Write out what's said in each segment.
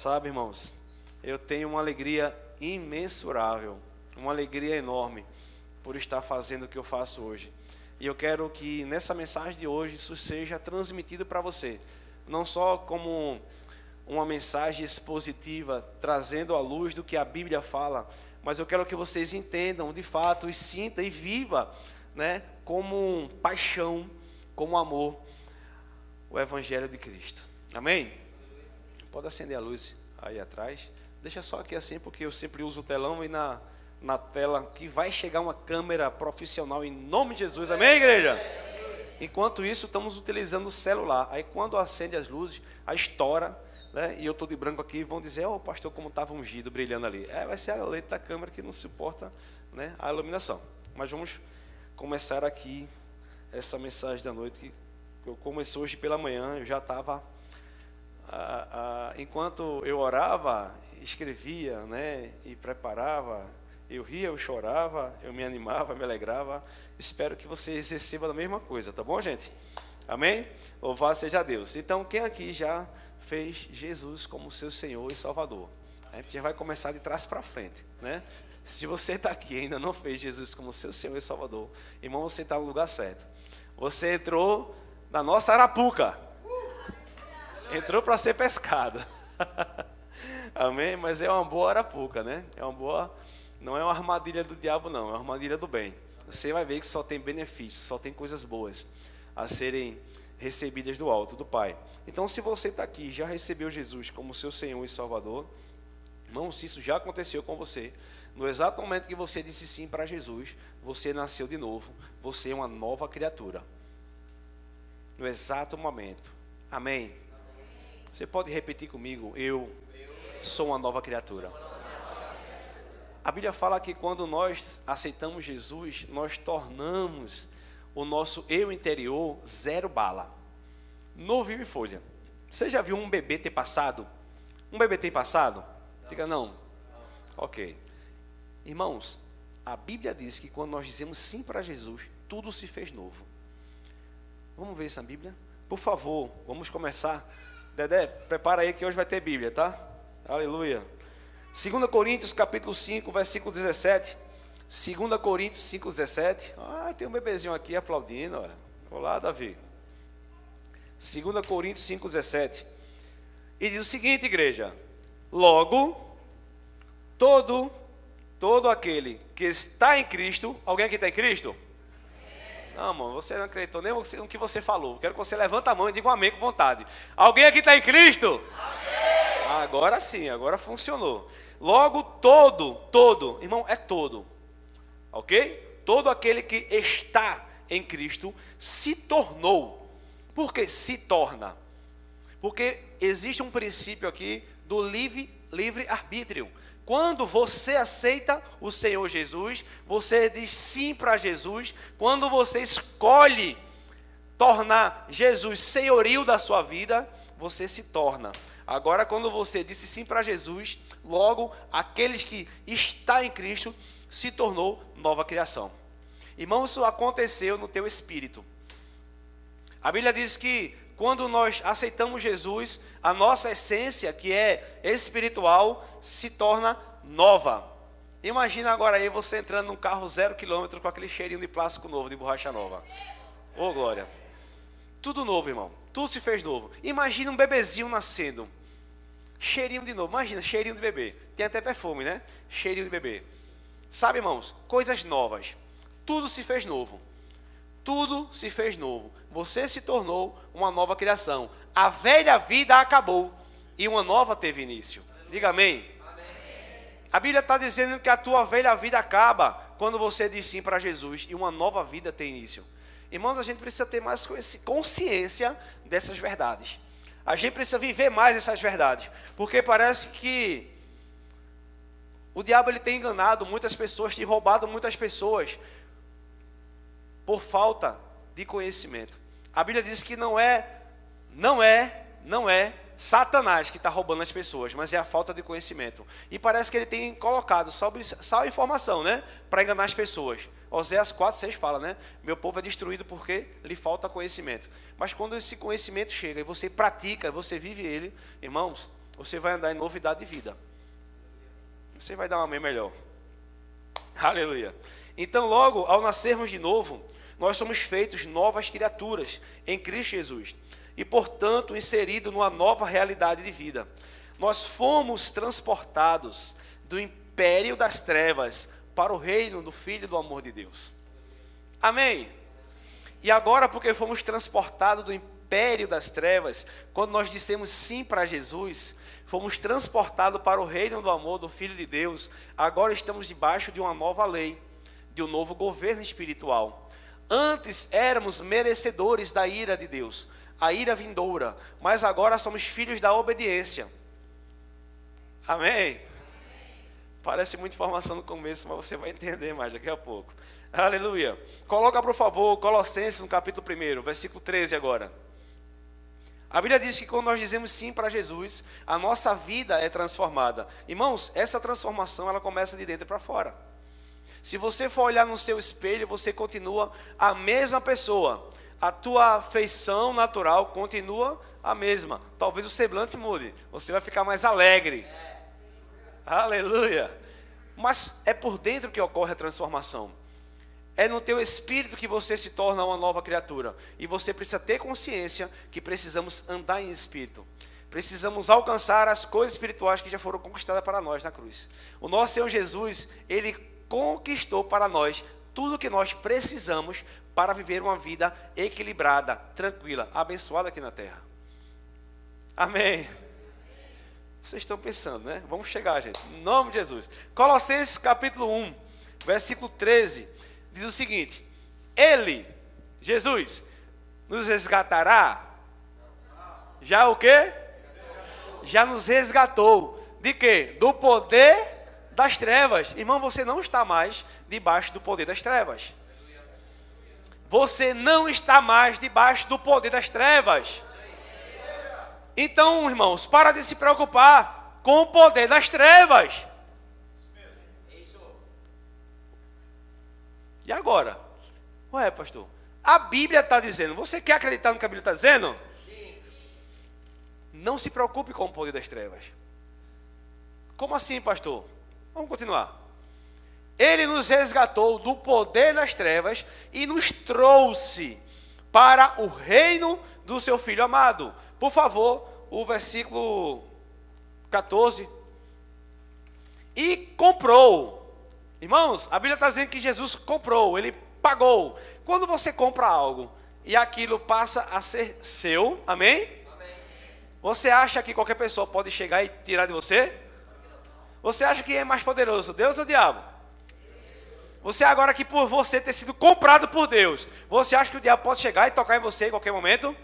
Sabe, irmãos, eu tenho uma alegria imensurável, uma alegria enorme por estar fazendo o que eu faço hoje. E eu quero que nessa mensagem de hoje isso seja transmitido para você, não só como uma mensagem expositiva, trazendo à luz do que a Bíblia fala, mas eu quero que vocês entendam de fato e sintam e vivam, né, como paixão, como amor, o Evangelho de Cristo. Amém? Pode acender a luz aí atrás. Deixa só aqui assim, porque eu sempre uso o telão e na tela que vai chegar uma câmera profissional em nome de Jesus. Amém, igreja? Enquanto isso, estamos utilizando o celular. Aí quando acende as luzes, a estoura, né? E eu estou de branco aqui, vão dizer, ó, pastor, como estava ungido, brilhando ali. Vai ser a lente da câmera que não suporta, né, a iluminação. Mas vamos começar aqui essa mensagem da noite, que eu comecei hoje pela manhã, eu já estava... enquanto eu orava, escrevia, né, e preparava, eu ria, eu chorava, eu me animava, me alegrava. Espero que vocês recebam a mesma coisa, tá bom, gente? Amém? Louvado seja Deus. Então, quem aqui já fez Jesus como seu Senhor e Salvador? A gente já vai começar de trás para frente, né? Se você está aqui e ainda não fez Jesus como seu Senhor e Salvador, irmão, você está no lugar certo. Você entrou na nossa arapuca. Entrou para ser pescado. Amém? Mas é uma boa arapuca, né? Não é uma armadilha do diabo, não. É uma armadilha do bem. Você vai ver que só tem benefícios, só tem coisas boas a serem recebidas do alto, do Pai. Então, se você está aqui e já recebeu Jesus como seu Senhor e Salvador, irmão, se isso já aconteceu com você, no exato momento que você disse sim para Jesus, você nasceu de novo. Você é uma nova criatura. No exato momento. Amém? Você pode repetir comigo? Eu sou uma nova criatura. A Bíblia fala que quando nós aceitamos Jesus, nós tornamos o nosso eu interior zero bala, novinho em folha. Você já viu um bebê ter passado? Um bebê tem passado? Diga não. Ok. Irmãos, a Bíblia diz que quando nós dizemos sim para Jesus, tudo se fez novo. Vamos ver essa Bíblia? Por favor, vamos começar. Dedé, prepara aí que hoje vai ter Bíblia, tá? Aleluia. 2 Coríntios capítulo 5, versículo 17. 2 Coríntios 5, 17. Tem um bebezinho aqui aplaudindo, olha. Olá, Davi. 2 Coríntios 5, 17. E diz o seguinte, igreja. Logo, todo aquele que está em Cristo. Alguém aqui está em Cristo? Não, mano, você não acreditou nem no que você falou. Quero que você levante a mão e diga um amém com vontade. Alguém aqui está em Cristo? Amém. Agora sim, agora funcionou. Logo, todo, irmão, é todo. Ok? Todo aquele que está em Cristo se tornou. Por que se torna? Porque existe um princípio aqui do livre arbítrio. Quando você aceita o Senhor Jesus, você diz sim para Jesus. Quando você escolhe tornar Jesus senhorio da sua vida, você se torna. Agora, quando você disse sim para Jesus, logo, aqueles que estão em Cristo se tornou nova criação. Irmão, isso aconteceu no teu espírito. A Bíblia diz que quando nós aceitamos Jesus, a nossa essência, que é espiritual, se torna nova. Imagina agora aí você entrando num carro 0 km com aquele cheirinho de plástico novo, de borracha nova. Ô, glória. Tudo novo, irmão. Tudo se fez novo. Imagina um bebezinho nascendo. Cheirinho de novo. Imagina, cheirinho de bebê. Tem até perfume, né? Cheirinho de bebê. Sabe, irmãos? Coisas novas. Tudo se fez novo. Tudo se fez novo. Você se tornou uma nova criação. A velha vida acabou e uma nova teve início. Diga amém. A Bíblia está dizendo que a tua velha vida acaba quando você diz sim para Jesus e uma nova vida tem início. Irmãos, a gente precisa ter mais consciência dessas verdades. A gente precisa viver mais essas verdades. Porque parece que o diabo ele tem enganado muitas pessoas, tem roubado muitas pessoas por falta de conhecimento. A Bíblia diz que não é Satanás que está roubando as pessoas, mas é a falta de conhecimento. E parece que ele tem colocado só informação, né, para enganar as pessoas. Oséias 4:6 fala, né? Meu povo é destruído porque lhe falta conhecimento. Mas quando esse conhecimento chega e você pratica, você vive ele, irmãos, você vai andar em novidade de vida. Você vai dar um amém melhor. Aleluia. Então, logo, ao nascermos de novo, nós somos feitos novas criaturas em Cristo Jesus. E, portanto, inseridos numa nova realidade de vida. Nós fomos transportados do império das trevas para o reino do Filho do amor de Deus. Amém? E agora, porque fomos transportados do império das trevas, quando nós dissemos sim para Jesus, fomos transportados para o reino do amor do Filho de Deus, agora estamos debaixo de uma nova lei, de um novo governo espiritual. Antes éramos merecedores da ira de Deus, a ira vindoura, mas agora somos filhos da obediência. Amém? Parece muita informação no começo, mas você vai entender mais daqui a pouco. Aleluia. Coloca, por favor, Colossenses no capítulo 1, versículo 13 agora. A Bíblia diz que quando nós dizemos sim para Jesus, a nossa vida é transformada. Irmãos, essa transformação ela começa de dentro para fora. Se você for olhar no seu espelho, você continua a mesma pessoa. A tua feição natural continua a mesma. Talvez o semblante mude. Você vai ficar mais alegre. Aleluia. Mas é por dentro que ocorre a transformação. É no teu espírito que você se torna uma nova criatura. E você precisa ter consciência que precisamos andar em espírito. Precisamos alcançar as coisas espirituais que já foram conquistadas para nós na cruz. O nosso Senhor Jesus, Ele conquistou para nós tudo o que nós precisamos para viver uma vida equilibrada, tranquila, abençoada aqui na terra. Amém. Vocês estão pensando, né? Vamos chegar, gente. Em nome de Jesus. Colossenses capítulo 1, versículo 13, diz o seguinte: Ele, Jesus, nos resgatará. Já o quê? Já nos resgatou. De quê? Do poder das trevas. Irmão, você não está mais debaixo do poder das trevas. Você não está mais debaixo do poder das trevas. Então, irmãos, para de se preocupar com o poder das trevas. E agora? Ué, pastor, a Bíblia está dizendo, você quer acreditar no que a Bíblia está dizendo? Sim. Não se preocupe com o poder das trevas. Como assim, pastor? Vamos continuar. Ele nos resgatou do poder das trevas e nos trouxe para o reino do seu Filho amado. Por favor, o versículo 14. E comprou. Irmãos, a Bíblia está dizendo que Jesus comprou, Ele pagou. Quando você compra algo e aquilo passa a ser seu, amém? Amém. Você acha que qualquer pessoa pode chegar e tirar de você? Você acha que é mais poderoso, Deus ou o diabo? Você agora que por você ter sido comprado por Deus, você acha que o diabo pode chegar e tocar em você em qualquer momento?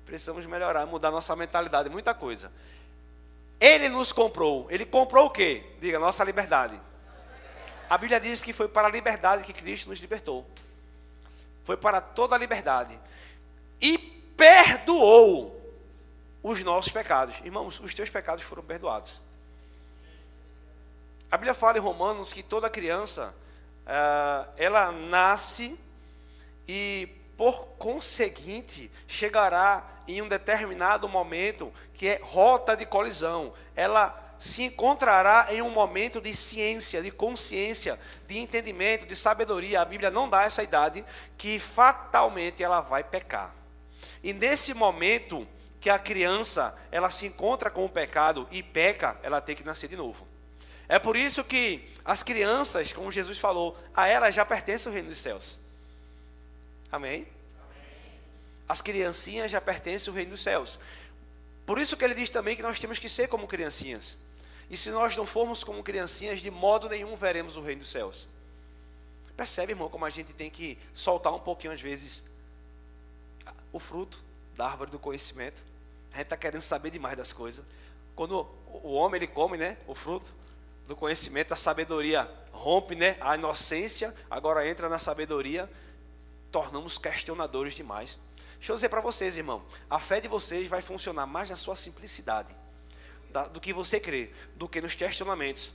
Precisamos melhorar, mudar nossa mentalidade, muita coisa. Ele nos comprou. Ele comprou o quê? Diga, nossa liberdade. A Bíblia diz que foi para a liberdade que Cristo nos libertou. Foi para toda a liberdade. E perdoou os nossos pecados. Irmãos, os teus pecados foram perdoados. A Bíblia fala em Romanos que toda criança, ela nasce e, por conseguinte, chegará em um determinado momento que é rota de colisão. Ela se encontrará em um momento de ciência, de consciência, de entendimento, de sabedoria. A Bíblia não dá essa idade que fatalmente ela vai pecar. E nesse momento que a criança ela se encontra com o pecado e peca, ela tem que nascer de novo. É por isso que as crianças, como Jesus falou, a elas já pertence o reino dos céus. Amém? As criancinhas já pertencem ao reino dos céus. Por isso que ele diz também que nós temos que ser como criancinhas. E se nós não formos como criancinhas, de modo nenhum veremos o reino dos céus. Percebe, irmão, como a gente tem que soltar um pouquinho, às vezes, o fruto da árvore do conhecimento. A gente está querendo saber demais das coisas. Quando o homem, ele come, né, o fruto do conhecimento, a sabedoria rompe, né, a inocência, agora entra na sabedoria, tornamos questionadores demais. Deixa eu dizer para vocês, irmão, a fé de vocês vai funcionar mais na sua simplicidade, do que você crê, do que nos questionamentos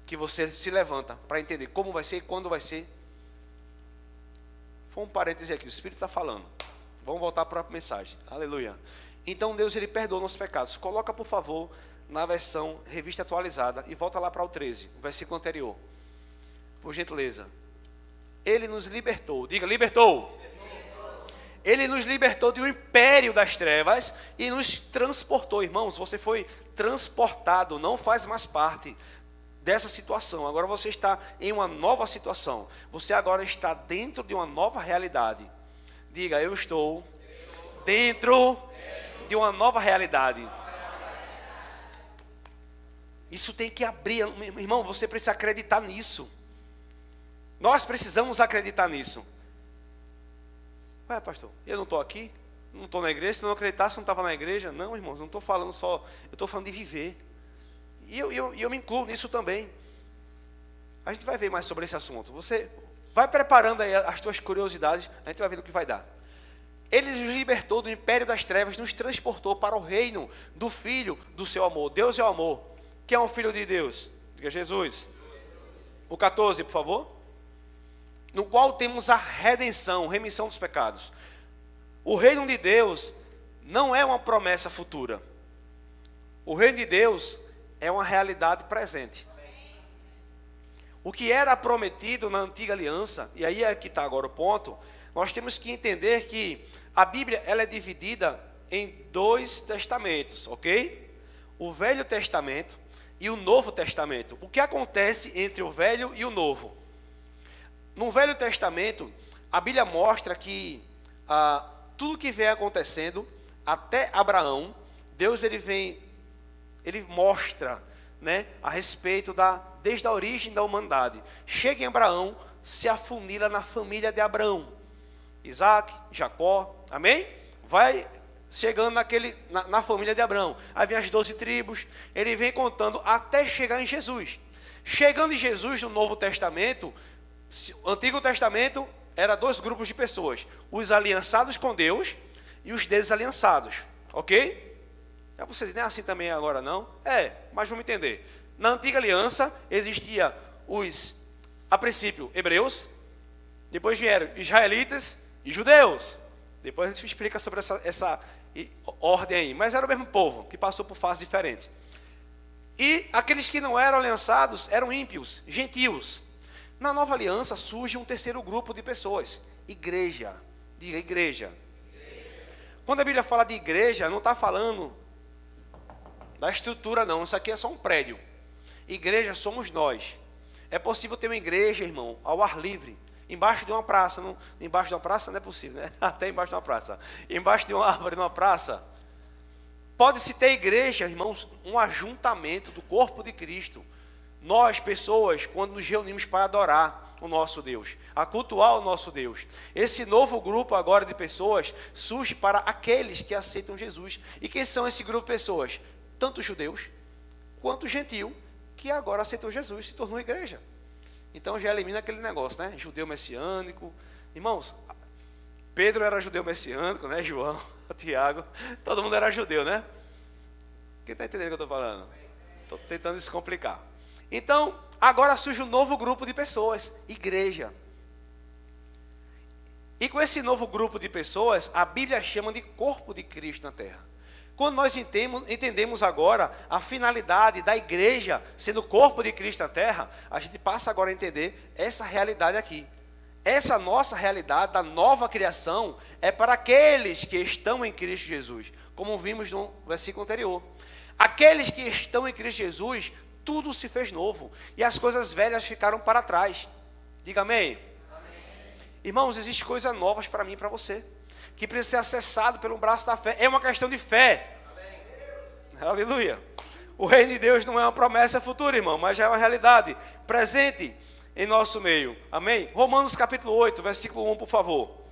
que você se levanta para entender como vai ser e quando vai ser. Foi um parêntese aqui, o Espírito está falando. Vamos voltar para a mensagem. Aleluia. Então Deus ele perdoa nossos pecados. Coloca, por favor, na versão revista atualizada e volta lá para o 13, o versículo anterior. Por gentileza. Ele nos libertou. Diga, libertou. Ele nos libertou de um império das trevas e nos transportou. Irmãos, você foi transportado, não faz mais parte dessa situação. Agora você está em uma nova situação. Você agora está dentro de uma nova realidade. Diga, eu estou dentro de uma nova realidade. Isso tem que abrir. Irmão, você precisa acreditar nisso. Nós precisamos acreditar nisso. Ué, pastor, eu não estou aqui? Não estou na igreja? Se não acreditasse, não estava na igreja? Não, irmãos, não estou falando só. Eu estou falando de viver. E eu me incluo nisso também. A gente vai ver mais sobre esse assunto. Você vai preparando aí as tuas curiosidades. A gente vai ver o que vai dar. Ele nos libertou do império das trevas, nos transportou para o reino do Filho do seu amor. Deus é o amor. Quem é o Filho de Deus? Diga Jesus. O 14, por favor. No qual temos a redenção, remissão dos pecados. O reino de Deus não é uma promessa futura. O reino de Deus é uma realidade presente. O que era prometido na antiga aliança, e aí é que está agora o ponto, nós temos que entender que a Bíblia ela é dividida em 2 testamentos, ok? O Velho Testamento e o Novo Testamento. O que acontece entre o Velho e o Novo? No Velho Testamento, a Bíblia mostra que tudo que vem acontecendo até Abraão, Deus ele mostra, né, a respeito desde a origem da humanidade. Chega em Abraão, se afunila na família de Abraão. Isaac, Jacó, amém? Vai chegando na família de Abraão. Aí vem as 12 tribos, ele vem contando até chegar em Jesus. Chegando em Jesus no Novo Testamento, o Antigo Testamento era 2 grupos de pessoas. Os aliançados com Deus e os desaliançados, ok? Você diz, não é assim também agora não? Mas vamos entender. Na Antiga Aliança existia a princípio, hebreus, depois vieram israelitas e judeus. Depois a gente explica sobre essa ordem aí. Mas era o mesmo povo, que passou por fases diferentes. E aqueles que não eram aliançados eram ímpios, gentios. Na Nova Aliança surge um terceiro grupo de pessoas. Igreja. Diga, igreja. Quando a Bíblia fala de igreja, não está falando da estrutura não. Isso aqui é só um prédio. Igreja somos nós. É possível ter uma igreja, irmão, ao ar livre. Embaixo de uma praça. Embaixo de uma praça não é possível, né? Até embaixo de uma praça. Embaixo de uma árvore, numa praça. Pode-se ter igreja, irmãos, um ajuntamento do corpo de Cristo. Nós, pessoas, quando nos reunimos para adorar o nosso Deus, a cultuar o nosso Deus. Esse novo grupo agora de pessoas surge para aqueles que aceitam Jesus. E quem são esse grupo de pessoas? Tanto judeus quanto gentil, que agora aceitou Jesus, se tornou igreja. Então já elimina aquele negócio, né? Judeu messiânico. Irmãos, Pedro era judeu messiânico, né? João, Tiago, todo mundo era judeu, né? Quem está entendendo o que eu estou falando? Estou tentando descomplicar. Então, agora surge um novo grupo de pessoas, igreja. E com esse novo grupo de pessoas, a Bíblia chama de corpo de Cristo na terra. Quando nós entendemos agora a finalidade da igreja sendo o corpo de Cristo na terra, a gente passa agora a entender essa realidade aqui. Essa nossa realidade da nova criação é para aqueles que estão em Cristo Jesus, como vimos no versículo anterior. Aqueles que estão em Cristo Jesus, tudo se fez novo e as coisas velhas ficaram para trás. Diga amém. Amém. Irmãos, existem coisas novas para mim e para você, que precisa ser acessado pelo braço da fé. É uma questão de fé. Amém. Aleluia. O reino de Deus não é uma promessa futura, irmão, mas já é uma realidade presente em nosso meio. Amém? Romanos capítulo 8, versículo 1, por favor.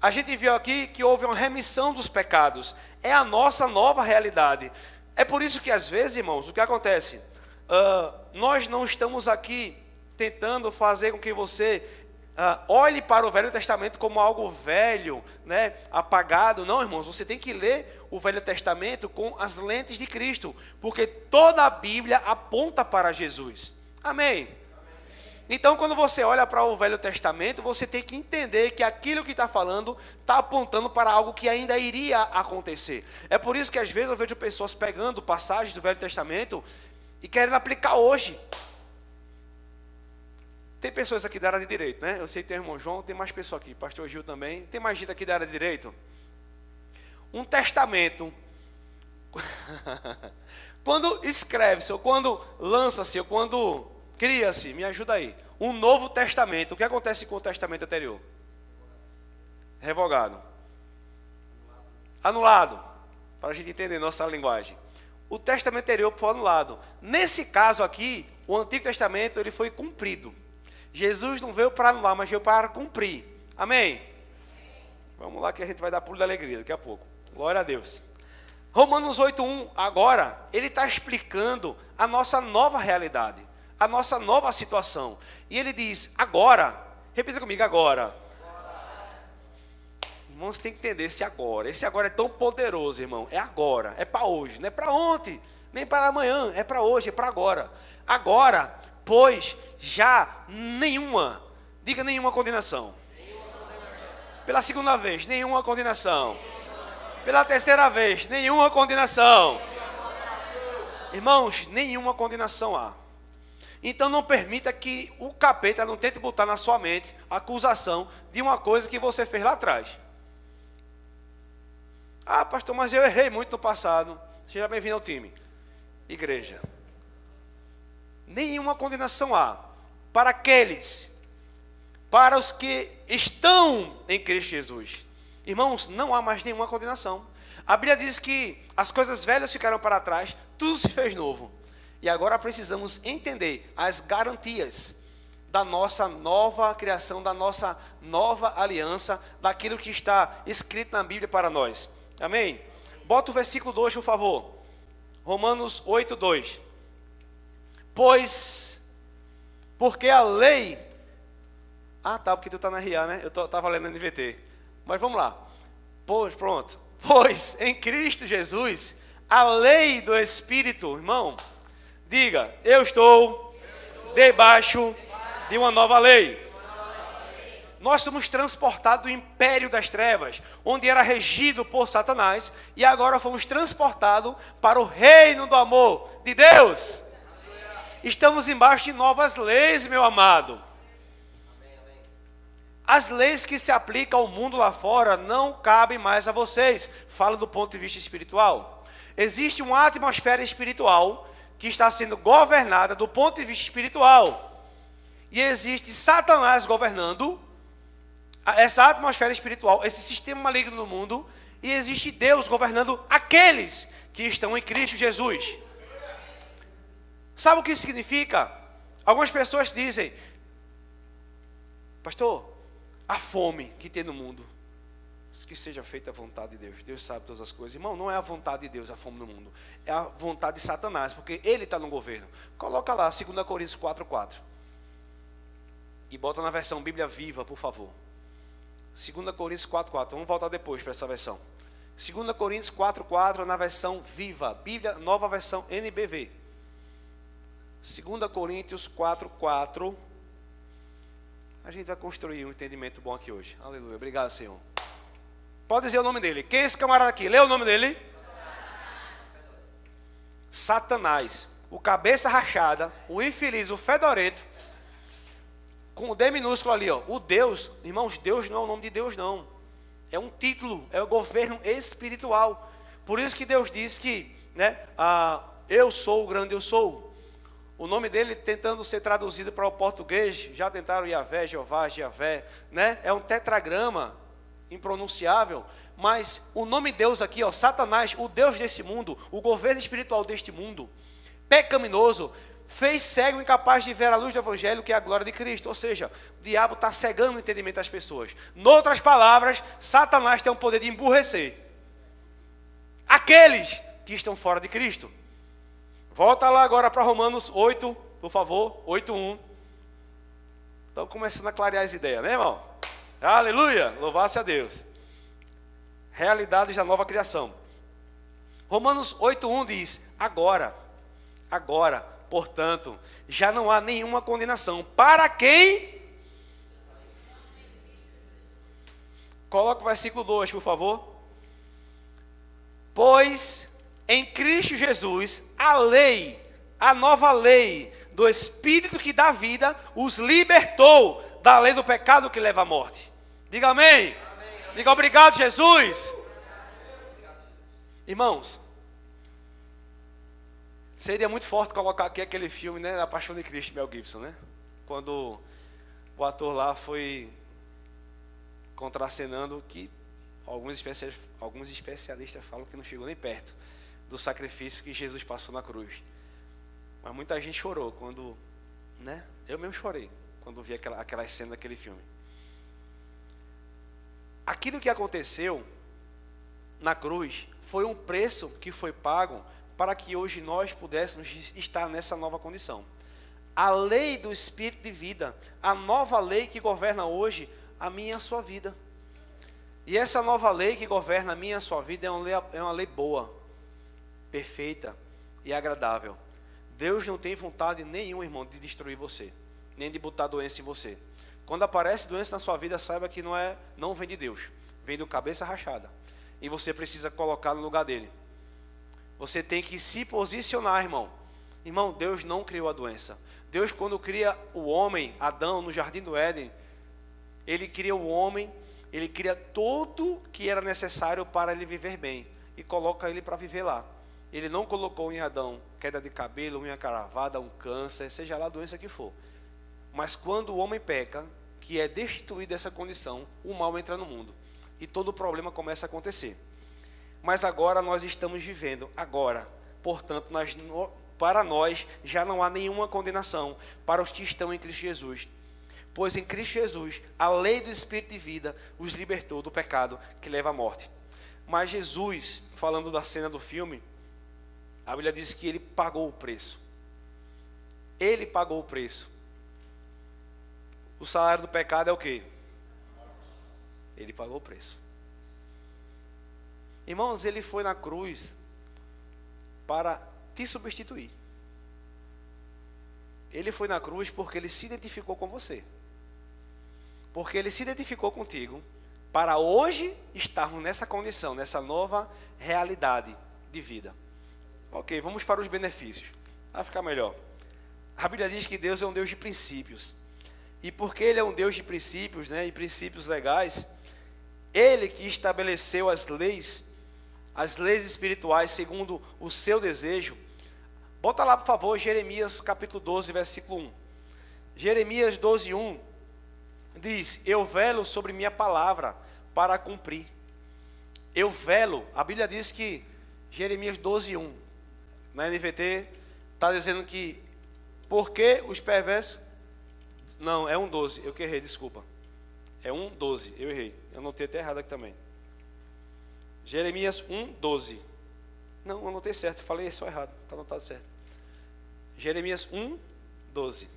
A gente viu aqui que houve uma remissão dos pecados. É a nossa nova realidade. É por isso que às vezes, irmãos, o que acontece? Nós não estamos aqui tentando fazer com que você olhe para o Velho Testamento como algo velho, né, apagado. Não, irmãos, você tem que ler o Velho Testamento com as lentes de Cristo, porque toda a Bíblia aponta para Jesus. Amém? Então, quando você olha para o Velho Testamento, você tem que entender que aquilo que está falando está apontando para algo que ainda iria acontecer. É por isso que às vezes eu vejo pessoas pegando passagens do Velho Testamento e querendo aplicar hoje. Tem pessoas aqui da área de direito, né? Eu sei que tem o irmão João, tem mais pessoas aqui, pastor Gil também. Tem mais gente aqui da área de direito? Um testamento, quando escreve-se, ou quando lança-se, ou quando cria-se, me ajuda aí, um novo testamento, o que acontece com o testamento anterior? Revogado. Anulado. Para a gente entender nossa linguagem. O testamento anterior foi anulado. Nesse caso aqui, o Antigo Testamento ele foi cumprido. Jesus não veio para anular, mas veio para cumprir. Amém? Vamos lá que a gente vai dar pulo da alegria daqui a pouco. Glória a Deus. Romanos 8:1, agora, ele está explicando a nossa nova realidade, a nossa nova situação. E ele diz, agora, repita comigo, agora. Irmãos, tem que entender esse agora. Esse agora é tão poderoso, irmão. É agora, é para hoje, não é para ontem, nem para amanhã, é para hoje, é para agora. Agora, pois, já nenhuma, diga nenhuma condenação. Pela segunda vez, nenhuma condenação. Pela terceira vez, nenhuma condenação. Irmãos, nenhuma condenação há. Então não permita que o capeta não tente botar na sua mente a acusação de uma coisa que você fez lá atrás. Ah, pastor, mas eu errei muito no passado. Seja bem-vindo ao time. Igreja. Nenhuma condenação há para aqueles, para os que estão em Cristo Jesus. Irmãos, não há mais nenhuma condenação. A Bíblia diz que as coisas velhas ficaram para trás, tudo se fez novo. E agora precisamos entender as garantias da nossa nova criação, da nossa nova aliança, daquilo que está escrito na Bíblia para nós. Amém? Bota o versículo 2, por favor. Romanos 8:2. Porque a lei... Ah, tá, porque tu está na RA, né? Eu estava lendo na NVT. Mas vamos lá. Pois em Cristo Jesus, a lei do Espírito, irmão, diga, eu estou debaixo de uma nova lei. Nós somos transportados do império das trevas, onde era regido por Satanás, e agora fomos transportados para o reino do amor de Deus. Estamos embaixo de novas leis, meu amado. As leis que se aplicam ao mundo lá fora não cabem mais a vocês. Falo do ponto de vista espiritual. Existe uma atmosfera espiritual que está sendo governada do ponto de vista espiritual. E existe Satanás governando essa atmosfera espiritual, esse sistema maligno no mundo. E existe Deus governando aqueles que estão em Cristo Jesus. Sabe o que isso significa? Algumas pessoas dizem, pastor, a fome que tem no mundo, que seja feita a vontade de Deus. Deus sabe todas as coisas. Irmão, não é a vontade de Deus a fome no mundo. É a vontade de Satanás, porque ele está no governo. Coloca lá, 2 Coríntios 4:4. E bota na versão Bíblia Viva, por favor. 2 Coríntios 4:4. Vamos voltar depois para essa versão. 2 Coríntios 4:4 na versão Viva. Bíblia, nova versão NBV. 2 Coríntios 4:4. A gente vai construir um entendimento bom aqui hoje. Aleluia. Obrigado, Senhor. Pode dizer o nome dele. Quem é esse camarada aqui? Lê o nome dele. Satanás. O cabeça rachada, o infeliz, o fedorento, com o D minúsculo ali, ó. O Deus, irmãos, Deus não é o nome de Deus, não. É um título, é o governo espiritual. Por isso que Deus diz que, né, eu sou o grande eu sou. O nome dele tentando ser traduzido para o português, já tentaram Yahvé, Jeová, Javé, né? É um tetragrama impronunciável, mas o nome de Deus aqui, ó, Satanás, o Deus desse mundo, o governo espiritual deste mundo, pecaminoso, fez cego, incapaz de ver a luz do Evangelho, que é a glória de Cristo. Ou seja, o diabo está cegando o entendimento das pessoas. Em outras palavras, Satanás tem o poder de emburrecer aqueles que estão fora de Cristo. Volta lá agora para Romanos 8, por favor, 8:1. Estamos começando a clarear as ideias, né, irmão? Aleluia, louvar-se a Deus. Realidades da nova criação. Romanos 8:1 diz, agora, portanto, já não há nenhuma condenação. Para quem? Coloca o versículo 2, por favor. Pois em Cristo Jesus, a lei, a nova lei do Espírito que dá vida, os libertou da lei do pecado que leva à morte. Diga amém. Diga obrigado, Jesus. Irmãos, seria muito forte colocar aqui aquele filme, né, A Paixão de Cristo, Mel Gibson, né? Quando o ator lá foi contracenando que alguns especialistas falam que não chegou nem perto do sacrifício que Jesus passou na cruz. Mas muita gente chorou quando, né? Eu mesmo chorei quando vi aquela cena daquele filme. Aquilo que aconteceu na cruz foi um preço que foi pago para que hoje nós pudéssemos estar nessa nova condição. A lei do Espírito de vida, a nova lei que governa hoje a minha e a sua vida. E essa nova lei que governa a minha e a sua vida é uma lei boa, perfeita e agradável. Deus não tem vontade nenhuma, irmão, de destruir você, nem de botar doença em você. Quando aparece doença na sua vida, saiba que não vem de Deus, vem do cabeça rachada. E você precisa colocar no lugar dele. Você tem que se posicionar, irmão. Irmão, Deus não criou a doença. Deus, quando cria o homem, Adão, no jardim do Éden, ele cria o homem, ele cria tudo que era necessário para ele viver bem e coloca ele para viver lá. Ele não colocou em Adão queda de cabelo, unha cravada, um câncer, seja lá a doença que for. Mas quando o homem peca, que é destituído dessa condição, o mal entra no mundo e todo o problema começa a acontecer. Mas agora nós estamos vivendo, portanto, para nós já não há nenhuma condenação para os que estão em Cristo Jesus. Pois em Cristo Jesus, a lei do Espírito de vida os libertou do pecado que leva à morte. Mas Jesus, falando da cena do filme, a Bíblia diz que ele pagou o preço. Ele pagou o preço. O salário do pecado é o quê? Ele pagou o preço. Irmãos, ele foi na cruz para te substituir. Ele foi na cruz porque ele se identificou com você. Porque ele se identificou contigo para hoje estarmos nessa condição, nessa nova realidade de vida. Ok, vamos para os benefícios. Vai ficar melhor. A Bíblia diz que Deus é um Deus de princípios. E porque ele é um Deus de princípios, né, e princípios legais, ele que estabeleceu as leis espirituais segundo o seu desejo. Bota lá, por favor, Jeremias capítulo 12, versículo 1. Jeremias 12, 1 diz: eu velo sobre minha palavra para cumprir. Eu velo, a Bíblia diz que Jeremias 12, 1, na NVT, está dizendo que, porque os perversos, não, é 1,12, eu que errei, desculpa. É 1,12, eu errei, eu anotei até errado aqui também. Jeremias 1,12. Não, eu anotei certo, falei só errado, está anotado certo. Jeremias 1,12.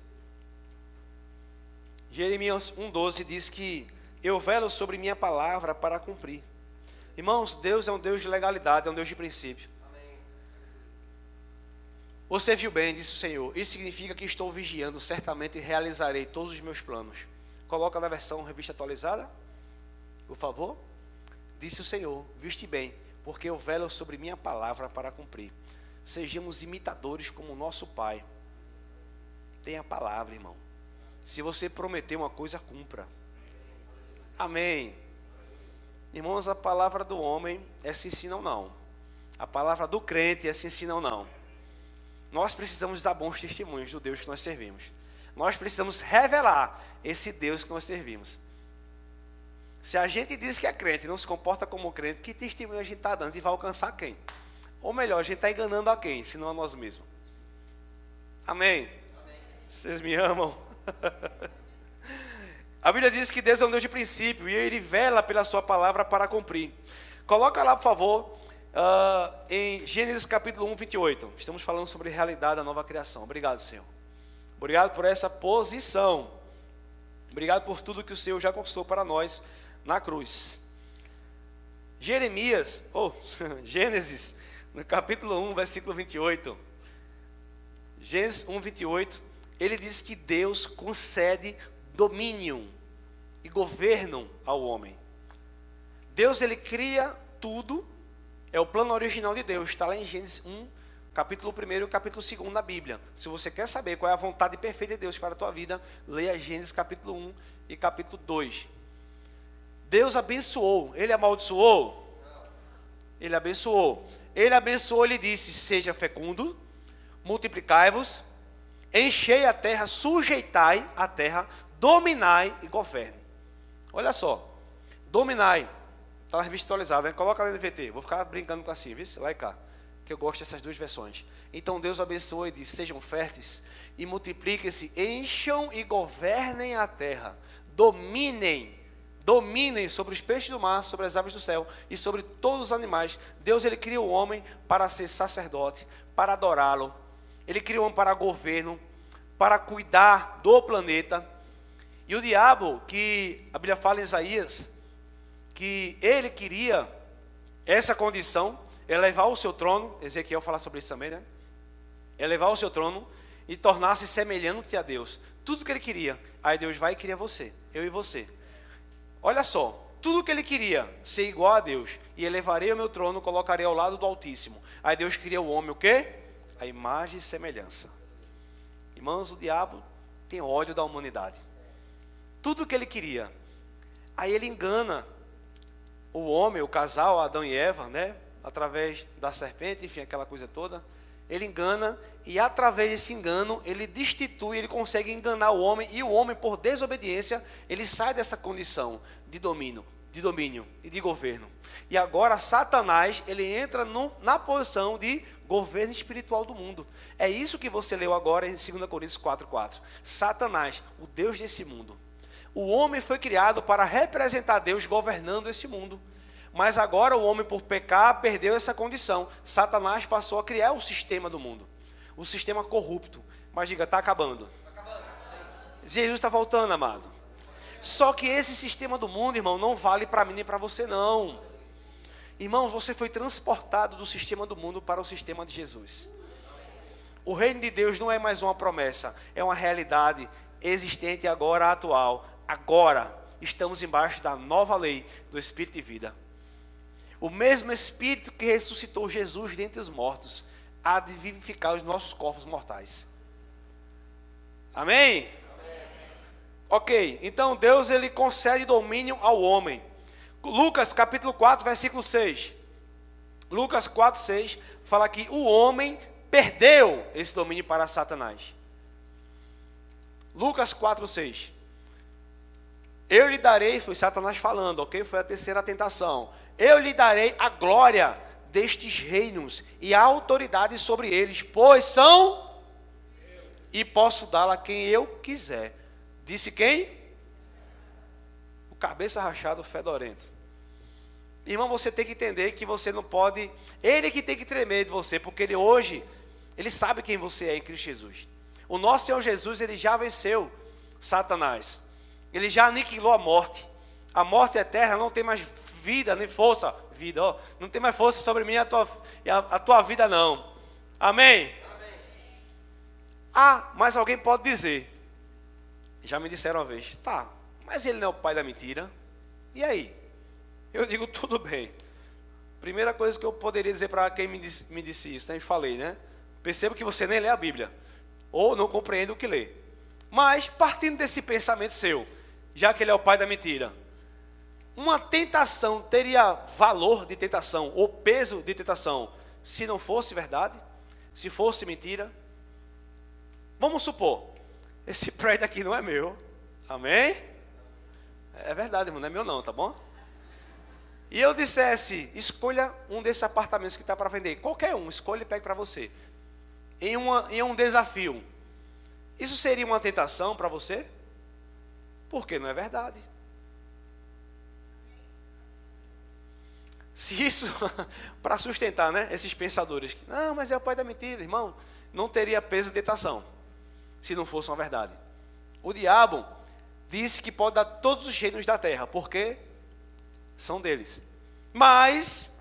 Jeremias 1,12 diz que eu velo sobre minha palavra para cumprir. Irmãos, Deus é um Deus de legalidade, é um Deus de princípio. Amém. Você viu bem, disse o Senhor, isso significa que estou vigiando, certamente realizarei todos os meus planos. Coloca na versão revista atualizada, por favor. Disse o Senhor, viste bem, porque eu velo sobre minha palavra para cumprir. Sejamos imitadores como o nosso Pai. Tenha a palavra, irmão. Se você prometer uma coisa, cumpra. Amém. Irmãos, a palavra do homem é sim, sim, não, não. A palavra do crente é sim, sim, não, não. Nós precisamos dar bons testemunhos do Deus que nós servimos. Nós precisamos revelar esse Deus que nós servimos. Se a gente diz que é crente e não se comporta como crente, que testemunho a gente está dando e vai alcançar quem? Ou melhor, a gente está enganando a quem, se não a nós mesmos. Amém? Amém. Vocês me amam? A Bíblia diz que Deus é um Deus de princípio e Ele vela pela sua palavra para cumprir. Coloca lá, por favor, em Gênesis capítulo 1, 28. Estamos falando sobre a realidade da nova criação. Obrigado, Senhor. Obrigado por essa posição. Obrigado por tudo que o Senhor já conquistou para nós na cruz. Gênesis, no capítulo 1, versículo 28. Gênesis 1:28, ele diz que Deus concede domínio e governo ao homem. Deus, ele cria tudo, é o plano original de Deus, está lá em Gênesis 1, capítulo 1 e capítulo 2 da Bíblia. Se você quer saber qual é a vontade perfeita de Deus para a tua vida, leia Gênesis capítulo 1 e capítulo 2. Deus abençoou, ele amaldiçoou? Ele abençoou. Ele abençoou, ele disse, seja fecundo, multiplicai-vos, enchei a terra, sujeitai a terra, dominai e governe. Olha só, dominai, está na revista atualizada, né? Coloca lá no NVT, vou ficar brincando com assim, viu? Lá e cá, que eu gosto dessas duas versões. Então Deus abençoou e disse, sejam férteis e multipliquem-se, encham e governem a terra, dominem sobre os peixes do mar, sobre as aves do céu e sobre todos os animais. Deus, ele cria o homem para ser sacerdote, para adorá-lo. Ele cria o homem para governo, para cuidar do planeta. E o diabo, que a Bíblia fala em Isaías, que ele queria essa condição, elevar o seu trono, Ezequiel fala sobre isso também, né? Elevar o seu trono e tornar-se semelhante a Deus. Tudo que ele queria. Aí Deus vai e cria você, eu e você. Olha só, tudo que ele queria, ser igual a Deus, e elevarei o meu trono, colocarei ao lado do Altíssimo. Aí Deus cria o homem, o quê? A imagem e semelhança. Irmãos, o diabo tem ódio da humanidade. Tudo que ele queria. Aí ele engana o homem, o casal, Adão e Eva, né? Através da serpente, enfim, aquela coisa toda. Ele engana e através desse engano, ele destitui, ele consegue enganar o homem. E o homem, por desobediência, ele sai dessa condição de domínio e de governo. E agora Satanás, ele entra na posição de governo espiritual do mundo. É isso que você leu agora em 2 Coríntios 4:4. Satanás, o Deus desse mundo. O homem foi criado para representar Deus governando esse mundo. Mas agora o homem, por pecar, perdeu essa condição. Satanás passou a criar o sistema do mundo. O sistema corrupto. Mas diga, está acabando. Jesus está voltando, amado. Só que esse sistema do mundo, irmão, não vale para mim nem para você, não. Irmão, você foi transportado do sistema do mundo para o sistema de Jesus. O reino de Deus não é mais uma promessa. É uma realidade existente agora, atual. Agora, estamos embaixo da nova lei do Espírito de vida. O mesmo Espírito que ressuscitou Jesus dentre os mortos, há de vivificar os nossos corpos mortais. Amém? Amém. Ok, então Deus, ele concede domínio ao homem. Lucas capítulo 4, versículo 6. Lucas 4, 6 fala que o homem perdeu esse domínio para Satanás. Lucas 4, 6. Eu lhe darei, foi Satanás falando, ok? Foi a terceira tentação. Eu lhe darei a glória destes reinos e a autoridade sobre eles, pois são e posso dá-la a quem eu quiser. Disse quem? O cabeça rachado fedorento. Irmão, você tem que entender que você não pode, ele que tem que tremer de você, porque ele hoje, ele sabe quem você é em Cristo Jesus. O nosso Senhor Jesus, ele já venceu Satanás. Ele já aniquilou a morte. A morte eterna não tem mais vida, nem força. Vida, ó, não tem mais força sobre mim a tua vida, não. Amém? Amém? Ah, mas alguém pode dizer. Já me disseram uma vez. Tá, mas ele não é o pai da mentira. E aí? Eu digo, tudo bem. Primeira coisa que eu poderia dizer para quem me disse isso, sempre falei, né? Percebo que você nem lê a Bíblia. Ou não compreende o que lê. Mas, partindo desse pensamento seu, já que ele é o pai da mentira, uma tentação teria valor de tentação, ou peso de tentação, se não fosse verdade? Se fosse mentira? Vamos supor, esse prédio aqui não é meu. Amém? É verdade, irmão, não é meu não, tá bom? E eu dissesse, escolha um desses apartamentos que está para vender. Qualquer um, escolha e pegue para você. Em um desafio. Isso seria uma tentação para você? Porque não é verdade. Se isso, para sustentar, né, esses pensadores, não, mas é o pai da mentira, irmão, não teria peso de tentação, se não fosse uma verdade. O diabo disse que pode dar todos os reinos da terra, porque são deles. Mas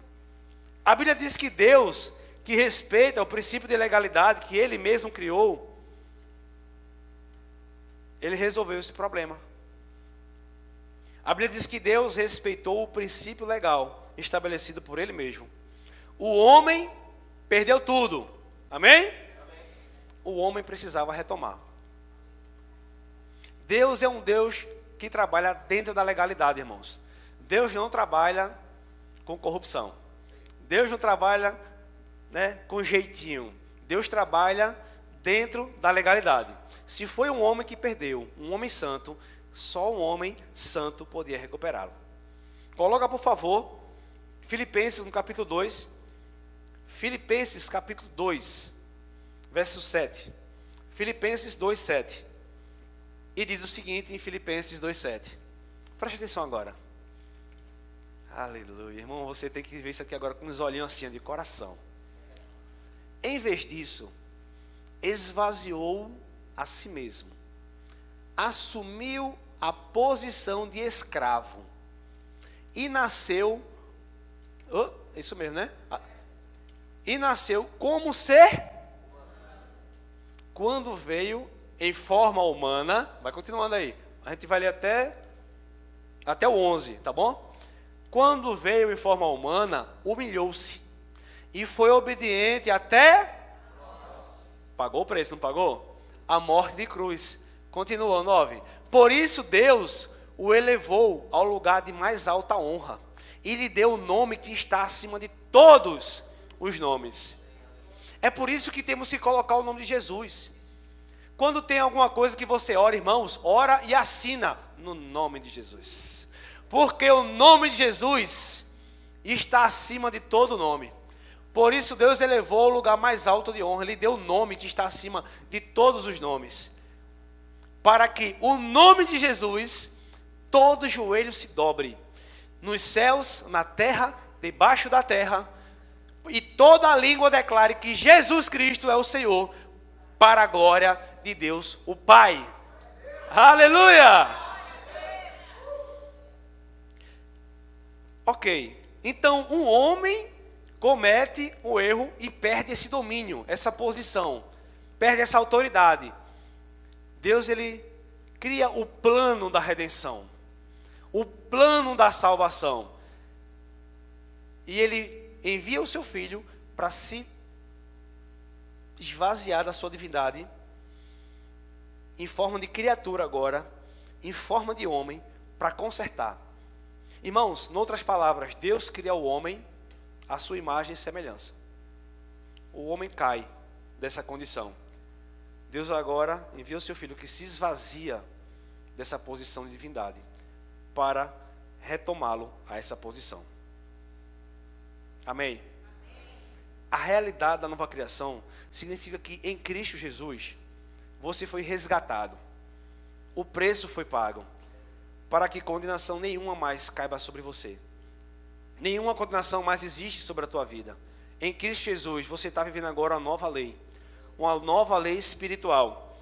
a Bíblia diz que Deus que respeita o princípio de legalidade que ele mesmo criou, ele resolveu esse problema. A Bíblia diz que Deus respeitou o princípio legal estabelecido por ele mesmo. O homem perdeu tudo. Amém? Amém. O homem precisava retomar. Deus é um Deus que trabalha dentro da legalidade, irmãos. Deus não trabalha com corrupção. Deus não trabalha, com jeitinho. Deus trabalha dentro da legalidade. Se foi um homem que perdeu, um homem santo, só um homem santo podia recuperá-lo. Coloca, por favor, Filipenses no capítulo 2. Filipenses capítulo 2, verso 7. Filipenses 2, 7. E diz o seguinte em Filipenses 2, 7. Preste atenção agora. Aleluia. Irmão, você tem que ver isso aqui agora com os olhinhos assim, de coração. Em vez disso, esvaziou a si mesmo. Assumiu a posição de escravo. E nasceu... isso mesmo, né? E nasceu como ser... Quando veio em forma humana... Vai continuando aí. A gente vai ler até o 11, tá bom? Quando veio em forma humana, humilhou-se. E foi obediente até... Pagou o preço, não pagou? A morte de cruz. Continuou, 9. Por isso Deus o elevou ao lugar de mais alta honra. E lhe deu o nome que está acima de todos os nomes. É por isso que temos que colocar o nome de Jesus. Quando tem alguma coisa que você ora, irmãos, ora e assina no nome de Jesus. Porque o nome de Jesus está acima de todo nome. Por isso Deus elevou ao lugar mais alto de honra. Ele deu o nome que está acima de todos os nomes. Para que o nome de Jesus, todo joelho se dobre. Nos céus, na terra, debaixo da terra. E toda a língua declare que Jesus Cristo é o Senhor. Para a glória de Deus, o Pai. Aleluia! Ok. Então, um homem comete um erro e perde esse domínio, essa posição. Perde essa autoridade. Deus, ele cria o plano da redenção, o plano da salvação. E ele envia o seu filho para se esvaziar da sua divindade, em forma de criatura agora, em forma de homem, para consertar. Irmãos, em outras palavras, Deus cria o homem à sua imagem e semelhança. O homem cai dessa condição. Deus agora envia o seu filho que se esvazia dessa posição de divindade para retomá-lo a essa posição. Amém? A realidade da nova criação significa que em Cristo Jesus você foi resgatado. O preço foi pago para que condenação nenhuma mais caiba sobre você. Nenhuma condenação mais existe sobre a tua vida. Em Cristo Jesus você está vivendo agora uma nova lei. Uma nova lei espiritual.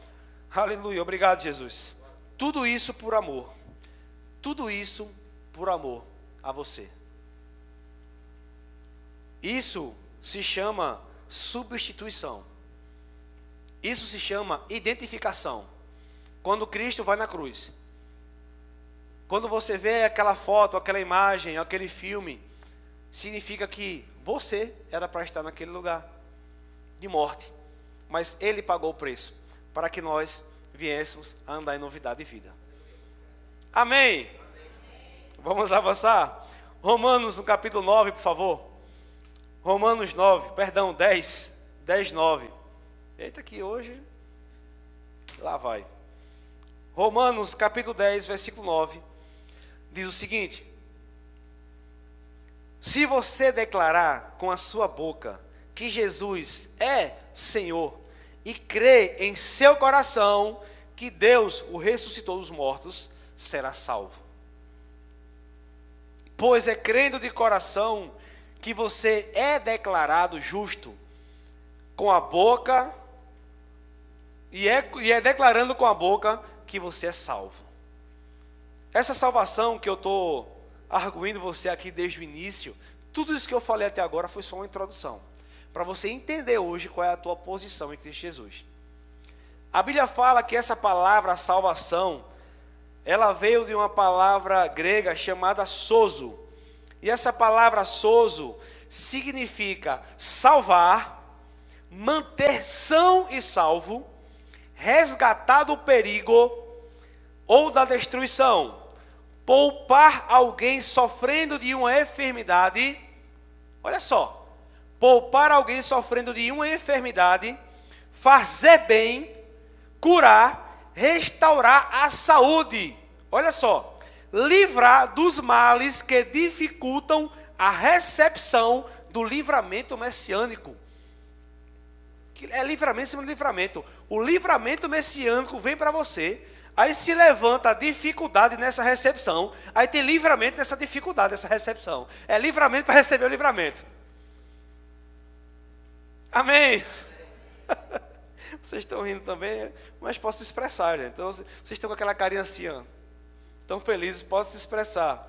Aleluia, obrigado Jesus. Tudo isso por amor. Tudo isso por amor a você. Isso se chama substituição. Isso se chama identificação. Quando Cristo vai na cruz. Quando você vê aquela foto, aquela imagem, aquele filme, significa que você era para estar naquele lugar de morte. Mas Ele pagou o preço para que nós viéssemos a andar em novidade de vida. Amém? Amém. Vamos avançar? Romanos no capítulo 9, por favor. Romanos 10, 9. Eita, que hoje, lá vai. Romanos capítulo 10, versículo 9, diz o seguinte: se você declarar com a sua boca que Jesus é Senhor e crer em seu coração que Deus o ressuscitou dos mortos, será salvo. Pois é crendo de coração que você é declarado justo com a boca, e é declarando com a boca que você é salvo. Essa salvação que eu estou arguindo você aqui desde o início, tudo isso que eu falei até agora foi só uma introdução. para você entender hoje qual é a tua posição em Cristo Jesus. A Bíblia fala que essa palavra salvação, ela veio de uma palavra grega chamada sozo. E essa palavra sozo significa salvar, manter são e salvo, resgatar do perigo ou da destruição, poupar alguém sofrendo de uma enfermidade. Olha só, poupar alguém sofrendo de uma enfermidade, fazer bem, curar, restaurar a saúde. Olha só, livrar dos males que dificultam a recepção do livramento messiânico. É livramento em cima de livramento. O livramento messiânico vem para você, aí se levanta a dificuldade nessa recepção, aí tem livramento nessa dificuldade, nessa recepção. É livramento para receber o livramento. Amém? Vocês estão rindo também, mas posso expressar, gente. Então, vocês estão com aquela carinha assim, ó, tão felizes, posso se expressar.